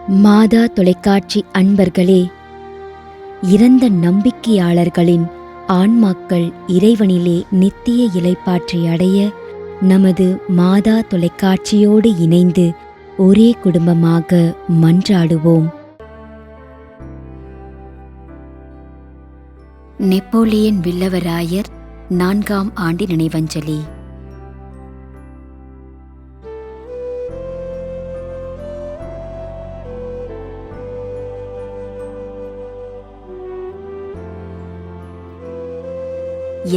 மாதா தொலைக்காட்சி அன்பர்களே, இறந்த நம்பிக்கையாளர்களின் ஆன்மாக்கள் இறைவனிலே நித்திய இளைப்பாற்றி அடைய நமது மாதா தொலைக்காட்சியோடு இணைந்து ஒரே குடும்பமாக மன்றாடுவோம். நெப்போலியன் வில்லவராயர் 4ஆம் ஆண்டு நினைவஞ்சலி.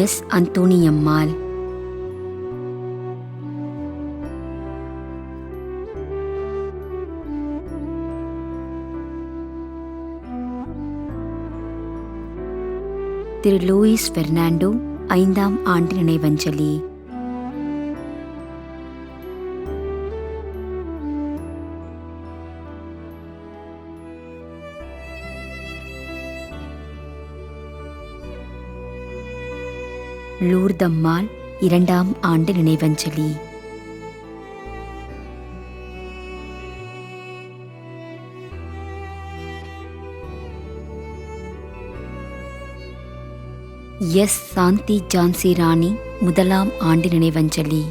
எஸ். அந்தோணியம்மாள். திரு லூயிஸ் பெர்னாண்டோ 5ஆம் ஆண்டு நினைவஞ்சலி. லூர்தம்மாள் 2ஆம் ஆண்டு நினைவஞ்சலி. எஸ். சாந்தி ஜான்சி ராணி 1ஆம் ஆண்டு நினைவஞ்சலி.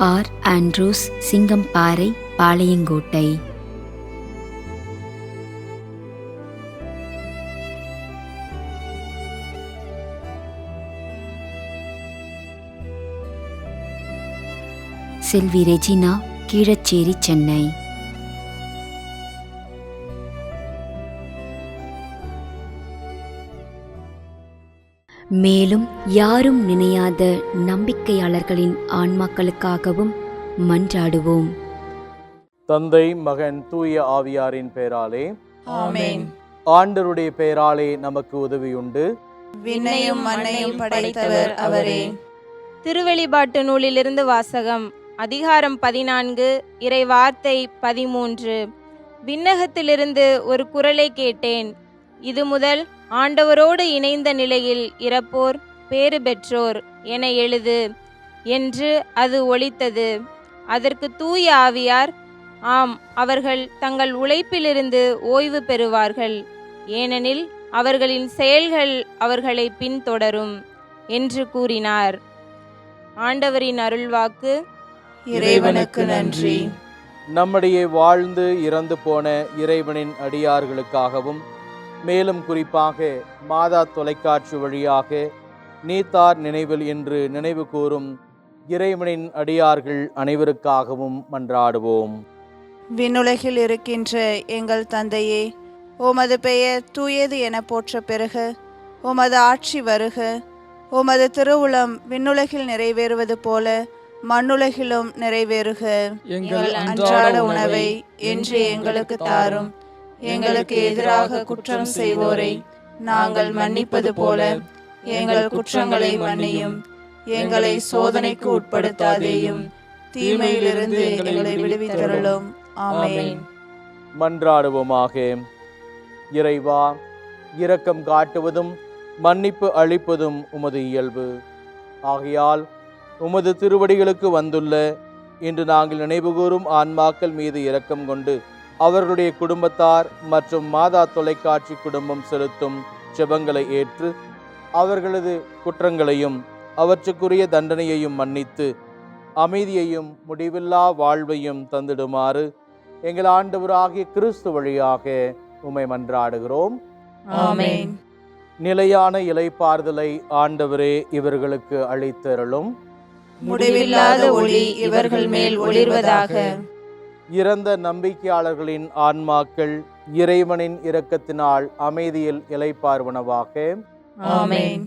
ஆர். ஆண்ட்ரூஸ் சிங்கம்பாறை பாளையங்கோட்டை. செல்வி ரெஜினா கீழச்சேரி சென்னை. மேலும் யாரும் நினையாத நம்பிக்கையாளர்களின் ஆன்மாக்களுக்காகவும் மன்றாடுவோம். தந்தை, மகன், தூய ஆவியாரின் பெயராலே ஆமென். ஆண்டவருடைய பெயராலே நமக்கு உதவியுண்டு. விண்ணையும் மண்ணையும் படைத்தவர் அவரே. திருவெளிப்பாட்டு நூலிலிருந்து வாசகம். அதிகாரம் 14, இறை வார்த்தை 13. விண்ணகத்திலிருந்து ஒரு குரலை கேட்டேன். இது முதல் ஆண்டவரோடு இணைந்த நிலையில் இறப்போர் பேறு பெற்றோர் என எழுது என்று அது ஒலித்தது. அதற்கு தூய ஆவியார், ஆம், அவர்கள் தங்கள் உழைப்பிலிருந்து ஓய்வு பெறுவார்கள், ஏனெனில் அவர்களின் செயல்கள் அவர்களை பின்தொடரும் என்று கூறினார். ஆண்டவரின் அருள்வாக்கு. இறைவனுக்கு நன்றி. நம்முடைய வாழ்ந்து இறந்து போன இறைவனின் அடியார்களுக்காகவும், மேலும் குறிப்பாக மாதா தொலைக்காட்சி வழியாக நீத்தார் நினைவில் என்று நினைவு கூறும் இறைவனின் அடியார்கள் அனைவருக்காகவும் மன்றாடுவோம். விண்ணுலகில் இருக்கின்ற எங்கள் தந்தையே, உமது பெயர் தூயது என போற்ற பெறுக. உமது ஆட்சி வருக. உமது திருவுளம் விண்ணுலகில் நிறைவேறுவது போல மண்ணுலகிலும் நிறைவேறுக. எங்கள் அன்றாட உணவை இன்று எங்களுக்கு தாரும். எங்களுக்கு எதிராக குற்றம் செய்வோரை நாங்கள் மன்னிப்பது போல எங்கள் குற்றங்களை மன்னியும். எங்களை சோதனைக்கு உட்படுத்தாதேயும், தீமையிலிருந்து எங்களை விடுவித்தருளும். ஆமென். மன்றாடுவோமாக. இறைவா, இரக்கம் காட்டுவதும் மன்னிப்பு அளிப்பதும் உமது இயல்பு. ஆகையால் உமது திருவடிகளுக்கு வந்துள்ள இன்று நாங்கள் நினைவுகூரும் ஆன்மாக்கள் மீது இரக்கம் கொண்டு அவர்களுடைய குடும்பத்தார் மற்றும் மாதா தொலைக்காட்சி குடும்பம் செலுத்தும் ஜெபங்களை ஏற்று அவர்களது குற்றங்களையும் அவற்றுக்குரிய தண்டனையையும் மன்னித்து அமைதியையும் முடிவில்லா வாழ்வையும் தந்திடுமாறு எங்கள் ஆண்டவராகிய கிறிஸ்து வழியாக உம்மை மன்றாடுகிறோம். ஆமென். நிலையான இளைப்பாறுதலை ஆண்டவரே இவர்களுக்கு அளித்தருளும். முடிவில்லாத ஒளி இவர்கள் மேல் ஒளிர்வதாக. இறந்த நம்பிக்கையாளர்களின் ஆன்மாக்கள் இறைவனின் இரக்கத்தினால் அமைதியில் இளைப்பாறுவனவாக. ஆமென்.